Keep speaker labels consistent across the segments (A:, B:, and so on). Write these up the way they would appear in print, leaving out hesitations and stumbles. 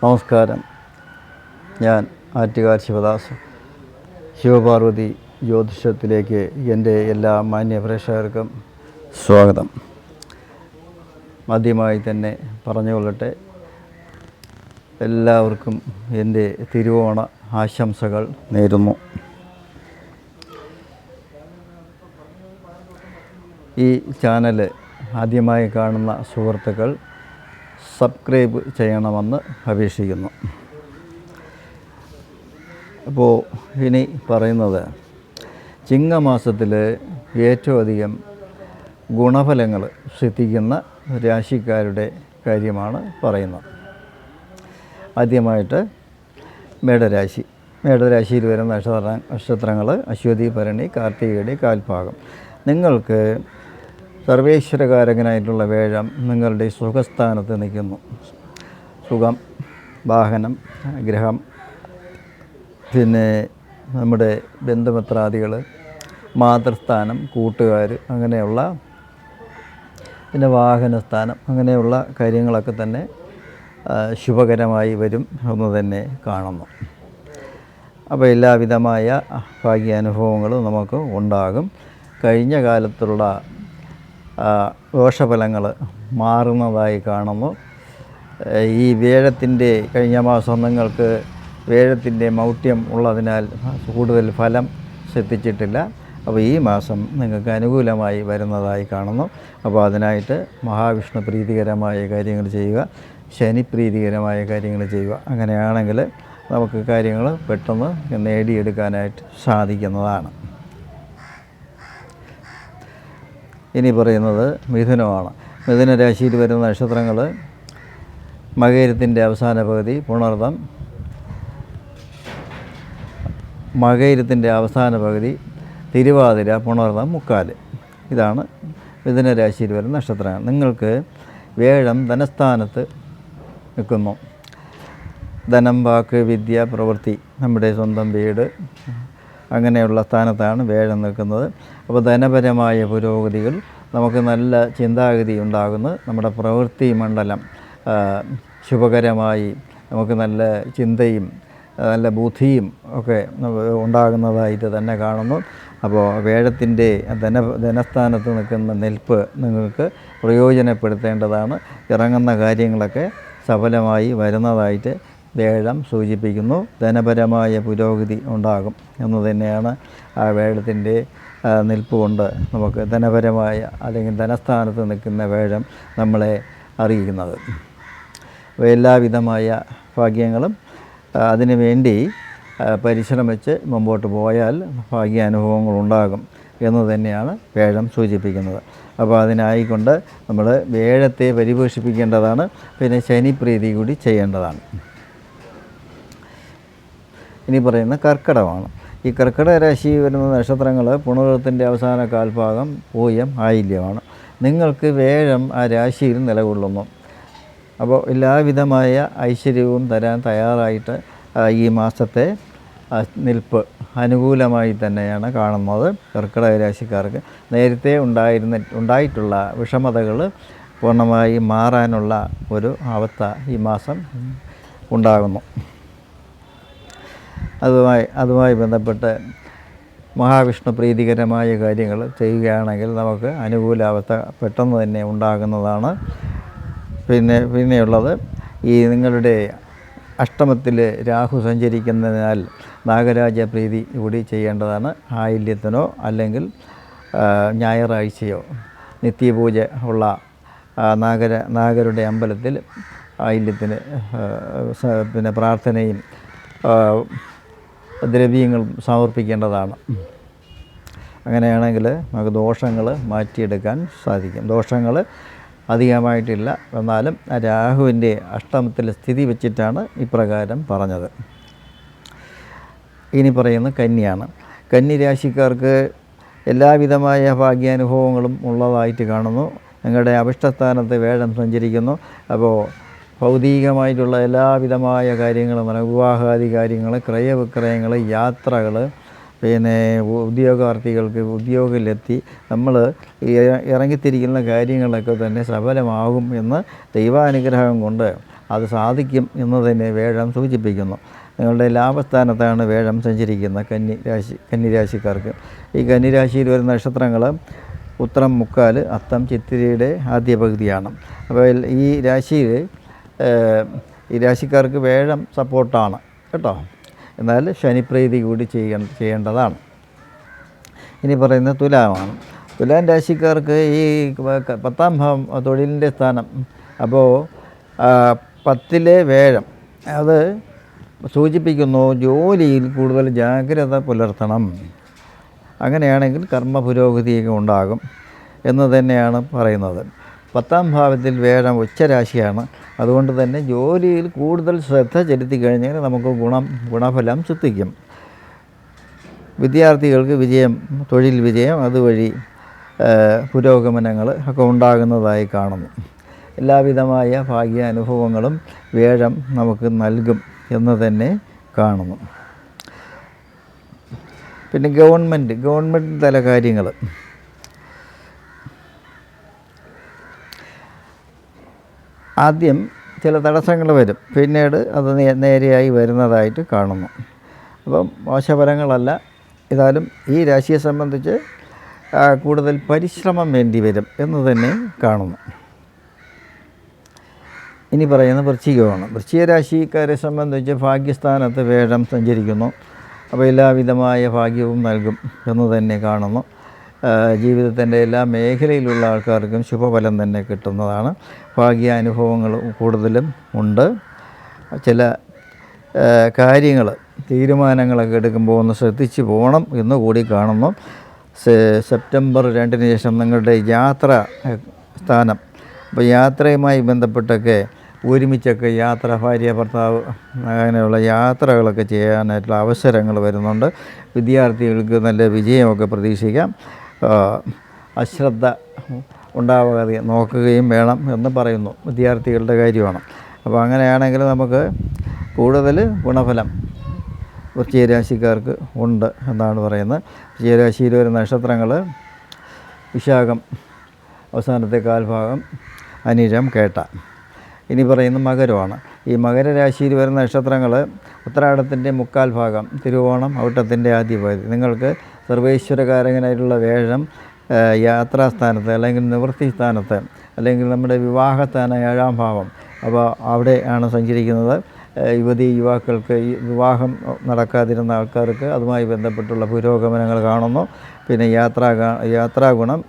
A: നമസ്കാരം. ഞാൻ ആറ്റുകാൽ ശിവദാസ്. ശിവപാർവതി ജ്യോതിഷത്തിലേക്ക് എൻ്റെ എല്ലാ മാന്യ പ്രേക്ഷകർക്കും സ്വാഗതം. ആദ്യമായി തന്നെ പറഞ്ഞുകൊള്ളട്ടെ, എല്ലാവർക്കും എൻ്റെ തിരുവോണ ആശംസകൾ നേരുന്നു. ഈ ചാനൽ ആദ്യമായി കാണുന്ന സുഹൃത്തുക്കൾ സബ്സ്ക്രൈബ് ചെയ്യണമെന്ന് അപേക്ഷിക്കുന്നു. അപ്പോൾ ഇനി പറയുന്നത് ചിങ്ങമാസത്തിൽ ഏറ്റവും അധികം ഗുണഫലങ്ങൾ ശ്രദ്ധിക്കുന്ന രാശിക്കാരുടെ കാര്യമാണ് പറയുന്നത്. ആദ്യമായിട്ട് മേടരാശിയിൽ വരുന്ന നക്ഷത്രങ്ങൾ അശ്വതി, ഭരണി, കാർത്തികയുടെ കാൽഭാഗം. നിങ്ങൾക്ക് സർവേശ്വരകാരകനായിട്ടുള്ള വേഴം നിങ്ങളുടെ സുഖസ്ഥാനത്ത് നിൽക്കുന്നു. സുഖം, വാഹനം, ഗ്രഹം, പിന്നെ നമ്മുടെ ബന്ധുമിത്രാദികൾ, മാതൃസ്ഥാനം, കൂട്ടുകാർ, അങ്ങനെയുള്ള പിന്നെ വാഹനസ്ഥാനം, അങ്ങനെയുള്ള കാര്യങ്ങളൊക്കെ തന്നെ ശുഭകരമായി വരും എന്ന് തന്നെ കാണുന്നു. അപ്പോൾ എല്ലാവിധമായ ഭാഗ്യാനുഭവങ്ങളും നമുക്ക് ഉണ്ടാകും. കഴിഞ്ഞ കാലത്തുള്ള ദോഷഫലങ്ങൾ മാറുന്നതായി കാണുന്നു. ഈ വേഴത്തിൻ്റെ കഴിഞ്ഞ മാസം നിങ്ങൾക്ക് വേഴത്തിൻ്റെ മൗഢ്യം ഉള്ളതിനാൽ കൂടുതൽ ഫലം ശ്രദ്ധിച്ചിട്ടില്ല. അപ്പോൾ ഈ മാസം നിങ്ങൾക്ക് അനുകൂലമായി വരുന്നതായി കാണുന്നു. അപ്പോൾ അതിനായിട്ട് മഹാവിഷ്ണു പ്രീതികരമായ കാര്യങ്ങൾ ചെയ്യുക, ശനി പ്രീതികരമായ കാര്യങ്ങൾ ചെയ്യുക. അങ്ങനെയാണെങ്കിൽ നമുക്ക് കാര്യങ്ങൾ പെട്ടെന്ന് നേടിയെടുക്കാനായിട്ട് സാധിക്കുന്നതാണ്. ഇനി പറയുന്നത് മിഥുനമാണ്. മിഥുന രാശിയിൽ വരുന്ന നക്ഷത്രങ്ങൾ മകയിരത്തിൻ്റെ അവസാന പകുതി, പുണർതം, മകയിരത്തിൻ്റെ അവസാന പകുതി, തിരുവാതിര, പുണർതം, മുക്കാല്. ഇതാണ് മിഥുന രാശിയിൽ വരുന്ന നക്ഷത്രങ്ങൾ. നിങ്ങൾക്ക് വേഴം ധനസ്ഥാനത്ത് നിൽക്കുന്നു. ധനം, വാക്ക്, വിദ്യ, പ്രവൃത്തി, നമ്മുടെ സ്വന്തം വീട്, അങ്ങനെയുള്ള സ്ഥാനത്താണ് വേഴം നിൽക്കുന്നത്. അപ്പോൾ ധനപരമായ പുരോഗതികൾ, നമുക്ക് നല്ല ചിന്താഗതി ഉണ്ടാകുന്നു. നമ്മുടെ പ്രവൃത്തി മണ്ഡലം ശുഭകരമായി നമുക്ക് നല്ല ചിന്തയും നല്ല ബുദ്ധിയും ഒക്കെ ഉണ്ടാകുന്നതായിട്ട് തന്നെ കാണുന്നു. അപ്പോൾ വേഴത്തിൻ്റെ ധനസ്ഥാനത്ത് നിൽക്കുന്ന നിൽപ്പ് നിങ്ങൾക്ക് പ്രയോജനപ്പെടുത്തേണ്ടതാണ്. ഇറങ്ങുന്ന കാര്യങ്ങളൊക്കെ സഫലമായി വരുന്നതായിട്ട് വേഴം സൂചിപ്പിക്കുന്നു. ധനപരമായ പുരോഗതി ഉണ്ടാകും എന്ന് തന്നെയാണ് ആ വേഴത്തിൻ്റെ നിൽപ്പ് കൊണ്ട് നമുക്ക് ധനപരമായ അല്ലെങ്കിൽ ധനസ്ഥാനത്ത് നിൽക്കുന്ന വേഴം നമ്മളെ അറിയിക്കുന്നത്. എല്ലാവിധമായ ഭാഗ്യങ്ങളും അതിനു വേണ്ടി പരിശ്രമിച്ച് മുമ്പോട്ട് പോയാൽ ഭാഗ്യാനുഭവങ്ങളുണ്ടാകും എന്ന് തന്നെയാണ് വേഴം സൂചിപ്പിക്കുന്നത്. അപ്പോൾ അതിനായിക്കൊണ്ട് നമ്മൾ വേഴത്തെ പരിപോഷിപ്പിക്കേണ്ടതാണ്. പിന്നെ ശനിപ്രീതി കൂടി ചെയ്യേണ്ടതാണ്. ഇനി പറയുന്ന കർക്കിടകമാണ്. ഈ കർക്കിടക രാശി വരുന്ന നക്ഷത്രങ്ങൾ പുണർത്തിൻ്റെ അവസാന കാൽഭാഗം, പൂയം, ആയില്യമാണ്. നിങ്ങൾക്ക് വേഴം ആ രാശിയിൽ നിലകൊള്ളുന്നു. അപ്പോൾ എല്ലാവിധമായ ഐശ്വര്യവും തരാൻ തയ്യാറായിട്ട് ഈ മാസത്തെ നിൽപ്പ് അനുകൂലമായി തന്നെയാണ് കാണുന്നത്. കർക്കിടക രാശിക്കാർക്ക് നേരത്തെ ഉണ്ടായിട്ടുള്ള വിഷമതകൾ പൂർണ്ണമായി മാറാനുള്ള ഒരു അവസ്ഥ ഈ മാസം ഉണ്ടാകുന്നു. അതുമായി ബന്ധപ്പെട്ട് മഹാവിഷ്ണു പ്രീതികരമായ കാര്യങ്ങൾ ചെയ്യുകയാണെങ്കിൽ നമുക്ക് അനുകൂലാവസ്ഥ പെട്ടെന്ന് തന്നെ ഉണ്ടാകുന്നതാണ്. പിന്നെയുള്ളത് ഈ നിങ്ങളുടെ അഷ്ടമത്തിൽ രാഹു സഞ്ചരിക്കുന്നതിനാൽ നാഗരാജ പ്രീതി കൂടി ചെയ്യേണ്ടതാണ്. ആയില്യത്തിനോ അല്ലെങ്കിൽ ഞായറാഴ്ചയോ നിത്യപൂജ ഉള്ള നാഗരുടെ അമ്പലത്തിൽ ആയില്യത്തിന് പിന്നെ പ്രാർത്ഥനയും ദ്രവ്യങ്ങളും സമർപ്പിക്കേണ്ടതാണ്. അങ്ങനെയാണെങ്കിൽ നമുക്ക് ദോഷങ്ങൾ മാറ്റിയെടുക്കാൻ സാധിക്കും. ദോഷങ്ങൾ അധികമായിട്ടില്ല, എന്നാലും രാഹുവിൻ്റെ അഷ്ടമത്തിൽ സ്ഥിതി വെച്ചിട്ടാണ് ഇപ്രകാരം പറഞ്ഞത്. ഇനി പറയുന്നത് കന്നിയാണ്. കന്നി രാശിക്കാർക്ക് എല്ലാവിധമായ ഭാഗ്യാനുഭവങ്ങളും ഉള്ളതായിട്ട് കാണുന്നു. നിങ്ങളുടെ അഭിഷ്ടസ്ഥാനത്ത് വേഴം സഞ്ചരിക്കുന്നു. അപ്പോൾ ഭൗതികമായിട്ടുള്ള എല്ലാവിധമായ കാര്യങ്ങളും, വിവാഹാദി കാര്യങ്ങൾ, ക്രയവിക്രയങ്ങൾ, യാത്രകൾ, പിന്നെ ഉദ്യോഗാർത്ഥികൾക്ക് ഉദ്യോഗത്തിലെത്തി നമ്മൾ ഇറങ്ങിത്തിരിക്കുന്ന കാര്യങ്ങളൊക്കെ തന്നെ സഫലമാകും എന്ന് ദൈവാനുഗ്രഹം കൊണ്ട് അത് സാധിക്കും എന്ന് തന്നെ വേഴം സൂചിപ്പിക്കുന്നു. നിങ്ങളുടെ ലാഭസ്ഥാനത്താണ് വേഴം സഞ്ചരിക്കുന്നത് കന്നിരാശിക്കാർക്ക്. ഈ കന്നിരാശിയിൽ വരുന്ന നക്ഷത്രങ്ങൾ ഉത്രം, മുക്കാൽ, അത്തം, ചിത്തിരയുടെ ആദ്യ പകുതിയാണ്. അപ്പോൾ ഈ രാശിക്കാർക്ക് വേഴം സപ്പോർട്ടാണ് കേട്ടോ. എന്നാൽ ശനിപ്രീതി കൂടി ചെയ്യേണ്ടതാണ്. ഇനി പറയുന്നത് തുലാമാണ്. തുലാം രാശിക്കാർക്ക് ഈ 10ാം ഭാവം തൊഴിലിൻ്റെ സ്ഥാനം. അപ്പോൾ 10ലെ വേഴം അത് സൂചിപ്പിക്കുന്നു ജോലിയിൽ കൂടുതൽ ജാഗ്രത പുലർത്തണം. അങ്ങനെയാണെങ്കിൽ കർമ്മ പുരോഗതിയൊക്കെ ഉണ്ടാകും എന്ന് തന്നെയാണ് പറയുന്നത്. 10ാം ഭാവത്തിൽ വേഴം ഉച്ചരാശിയാണ്. അതുകൊണ്ട് തന്നെ ജോലിയിൽ കൂടുതൽ ശ്രദ്ധ ചെലുത്തി കഴിഞ്ഞാൽ നമുക്ക് ഗുണഫലം സിദ്ധിക്കും. വിദ്യാർത്ഥികൾക്ക് വിജയം, തൊഴിൽ വിജയം, അതുവഴി പുരോഗമനങ്ങൾ ഒക്കെ ഉണ്ടാകുന്നതായി കാണുന്നു. എല്ലാവിധമായ ഭാഗ്യ അനുഭവങ്ങളും വേഴം നമുക്ക് നൽകും എന്ന് തന്നെ കാണുന്നു. പിന്നെ ഗവൺമെൻറ് തല കാര്യങ്ങൾ. ആദ്യം ചില തടസ്സങ്ങൾ വരും, പിന്നീട് അത് നേരെയായി വരുന്നതായിട്ട് കാണുന്നു. അപ്പം മോശഫലങ്ങളല്ല. ഏതായാലും ഈ രാശിയെ സംബന്ധിച്ച് കൂടുതൽ പരിശ്രമം വേണ്ടി വരും എന്ന് തന്നെ കാണുന്നു. ഇനി പറയുന്ന വൃശ്ചികമാണ്. വൃശ്ചിക രാശിക്കാരെ സംബന്ധിച്ച് ഭാഗ്യസ്ഥാനത്ത് വേഴം സഞ്ചരിക്കുന്നു. അപ്പോൾ എല്ലാവിധമായ ഭാഗ്യവും നൽകും എന്ന് തന്നെ കാണുന്നു. ജീവിതത്തിൻ്റെ എല്ലാ മേഖലയിലുള്ള ആൾക്കാർക്കും ശുഭഫലം തന്നെ കിട്ടുന്നതാണ്. ഭാഗ്യാനുഭവങ്ങൾ കൂടുതലും ഉണ്ട്. ചില കാര്യങ്ങൾ, തീരുമാനങ്ങളൊക്കെ എടുക്കുമ്പോൾ ഒന്ന് ശ്രദ്ധിച്ച് പോകണം എന്ന് കൂടി കാണുന്നു. സെപ്റ്റംബർ 2-ന് ശേഷം നിങ്ങളുടെ യാത്ര സ്ഥാനം, അപ്പോൾ യാത്രയുമായി ബന്ധപ്പെട്ടൊക്കെ ഒരുമിച്ചൊക്കെ ഭാര്യ ഭർത്താവ് അങ്ങനെയുള്ള യാത്രകളൊക്കെ ചെയ്യാനായിട്ടുള്ള അവസരങ്ങൾ വരുന്നുണ്ട്. വിദ്യാർത്ഥികൾക്ക് നല്ല വിജയമൊക്കെ പ്രതീക്ഷിക്കാം. അശ്രദ്ധ ഉണ്ടാവാതെ നോക്കുകയും വേണം എന്ന് പറയുന്നു. വിദ്യാർത്ഥികളുടെ കാര്യമാണ്. അപ്പോൾ അങ്ങനെയാണെങ്കിൽ നമുക്ക് കൂടുതൽ ഗുണഫലം വൃശ്ചിക രാശിക്കാർക്ക് ഉണ്ട് എന്നാണ് പറയുന്നത്. വൃശ്ചിക രാശിയിൽ വരുന്ന നക്ഷത്രങ്ങൾ വിശാഖം അവസാനത്തെ കാൽഭാഗം, അനിഴം, കേട്ട. ഇനി പറയുന്ന മകരമാണ്. ഈ മകരരാശിയിൽ വരുന്ന നക്ഷത്രങ്ങൾ ഉത്തരാടത്തിൻ്റെ മുക്കാൽ ഭാഗം, തിരുവോണം, ഔട്ടത്തിൻ്റെ ആദ്യ പകുതി. നിങ്ങൾക്ക് സർവേശ്വരകാരകനായിട്ടുള്ള വേഴം യാത്രാസ്ഥാനത്ത് അല്ലെങ്കിൽ നിവൃത്തി സ്ഥാനത്ത് അല്ലെങ്കിൽ നമ്മുടെ വിവാഹസ്ഥാനം 7ാം ഭാവം, അപ്പോൾ അവിടെയാണ് സഞ്ചരിക്കുന്നത്. യുവാക്കൾക്ക് ഈ വിവാഹം നടക്കാതിരുന്ന ആൾക്കാർക്ക് അതുമായി ബന്ധപ്പെട്ടുള്ള പുരോഗമനങ്ങൾ കാണുന്നു. പിന്നെ യാത്രാഗുണം,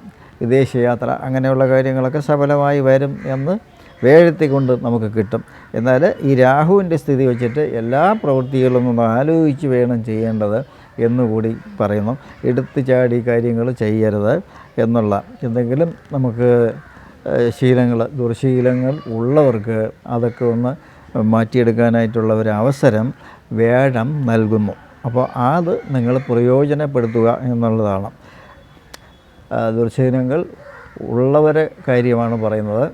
A: വിദേശയാത്ര, അങ്ങനെയുള്ള കാര്യങ്ങളൊക്കെ സഫലമായി വരും എന്ന് വേഴത്തെ കൊണ്ട് നമുക്ക് കിട്ടും. എന്നാൽ ഈ രാഹുവിൻ്റെ സ്ഥിതി വെച്ചിട്ട് എല്ലാ പ്രവൃത്തികളും ഒന്ന് ആലോചിച്ച് വേണം ചെയ്യേണ്ടത് എന്നുകൂടി പറയുന്നു. എടുത്തു ചാടി കാര്യങ്ങൾ ചെയ്യരുത് എന്നുള്ള എന്തെങ്കിലും നമുക്ക് ദുർശീലങ്ങൾ ഉള്ളവർക്ക് അതൊക്കെ ഒന്ന് മാറ്റിയെടുക്കാനായിട്ടുള്ള ഒരു അവസരം വേഴം നൽകുന്നു. അപ്പോൾ അത് നിങ്ങൾ പ്രയോജനപ്പെടുത്തുക എന്നുള്ളതാണ്. ദുർശീലങ്ങൾ ഉള്ളവരെ കാര്യമാണ് പറയുന്നത്.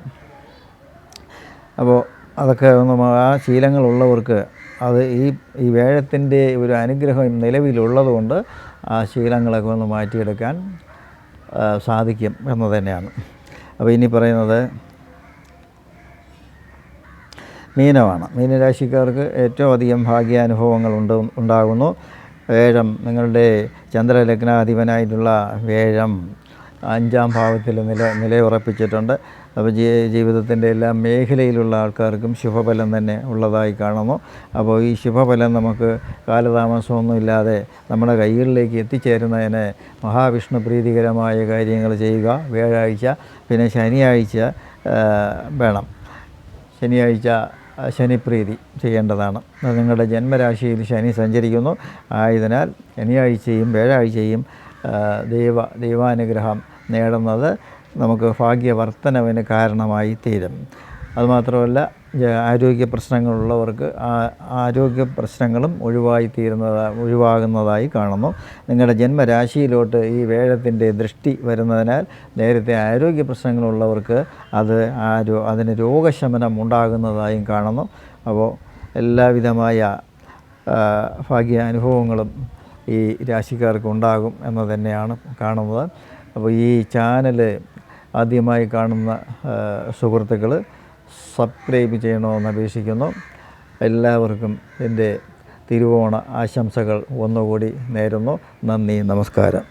A: അപ്പോൾ അതൊക്കെ ഒന്ന് ആ ശീലങ്ങളുള്ളവർക്ക് അത് ഈ വേഴത്തിൻ്റെ ഒരു അനുഗ്രഹം നിലവിലുള്ളതുകൊണ്ട് ആ ശീലങ്ങളൊക്കെ ഒന്ന് മാറ്റിയെടുക്കാൻ സാധിക്കും എന്ന് തന്നെയാണ്. അപ്പോൾ ഇനി പറയുന്നത് മീനമാണ്. മീനരാശിക്കാർക്ക് ഏറ്റവും അധികം ഭാഗ്യാനുഭവങ്ങൾ ഉണ്ടാകുന്നു. വേഴം, നിങ്ങളുടെ ചന്ദ്രലഗ്നാധിപനായിട്ടുള്ള വേഴം 5ാം ഭാവത്തിൽ നിലയുറപ്പിച്ചിട്ടുണ്ട്. അപ്പോൾ ജീവിതത്തിൻ്റെ എല്ലാ മേഖലയിലുള്ള ആൾക്കാർക്കും ശുഭഫലം തന്നെ ഉള്ളതായി കാണുന്നു. അപ്പോൾ ഈ ശുഭഫലം നമുക്ക് കാലതാമസമൊന്നുമില്ലാതെ നമ്മുടെ കൈകളിലേക്ക് എത്തിച്ചേരുന്നതിന് മഹാവിഷ്ണു പ്രീതികരമായ കാര്യങ്ങൾ ചെയ്യുക. വ്യാഴാഴ്ച, പിന്നെ ശനിയാഴ്ച വേണം. ശനിയാഴ്ച ശനിപ്രീതി ചെയ്യേണ്ടതാണ്. നിങ്ങളുടെ ജന്മരാശിയിൽ ശനി സഞ്ചരിക്കുന്നു. ആയതിനാൽ ശനിയാഴ്ചയും വ്യാഴാഴ്ചയും ദൈവാനുഗ്രഹം നേടുന്നത് നമുക്ക് ഭാഗ്യവർദ്ധനവിന് കാരണമായി തീരും. അതുമാത്രമല്ല, ആരോഗ്യ പ്രശ്നങ്ങളുള്ളവർക്ക് ആരോഗ്യ പ്രശ്നങ്ങളും ഒഴിവാകുന്നതായി കാണുന്നു. നിങ്ങളുടെ ജന്മരാശിയിലോട്ട് ഈ വേഴത്തിൻ്റെ ദൃഷ്ടി വരുന്നതിനാൽ നേരത്തെ ആരോഗ്യ പ്രശ്നങ്ങളുള്ളവർക്ക് അതിന് രോഗശമനം ഉണ്ടാകുന്നതായും കാണുന്നു. അപ്പോൾ എല്ലാവിധമായ ഭാഗ്യാനുഭവങ്ങളും ഈ രാശിക്കാർക്ക് ഉണ്ടാകും എന്ന് തന്നെയാണ് കാണുന്നത്. അപ്പോൾ ഈ ചാനൽ ആദ്യമായി കാണുന്ന സുഹൃത്തുക്കൾ സബ്സ്ക്രൈബ് ചെയ്യണമെന്ന് അപേക്ഷിക്കുന്നു. എല്ലാവർക്കും എൻ്റെ തിരുവോണ ആശംസകൾ ഒന്നുകൂടി നേരുന്നു. നന്ദി, നമസ്കാരം.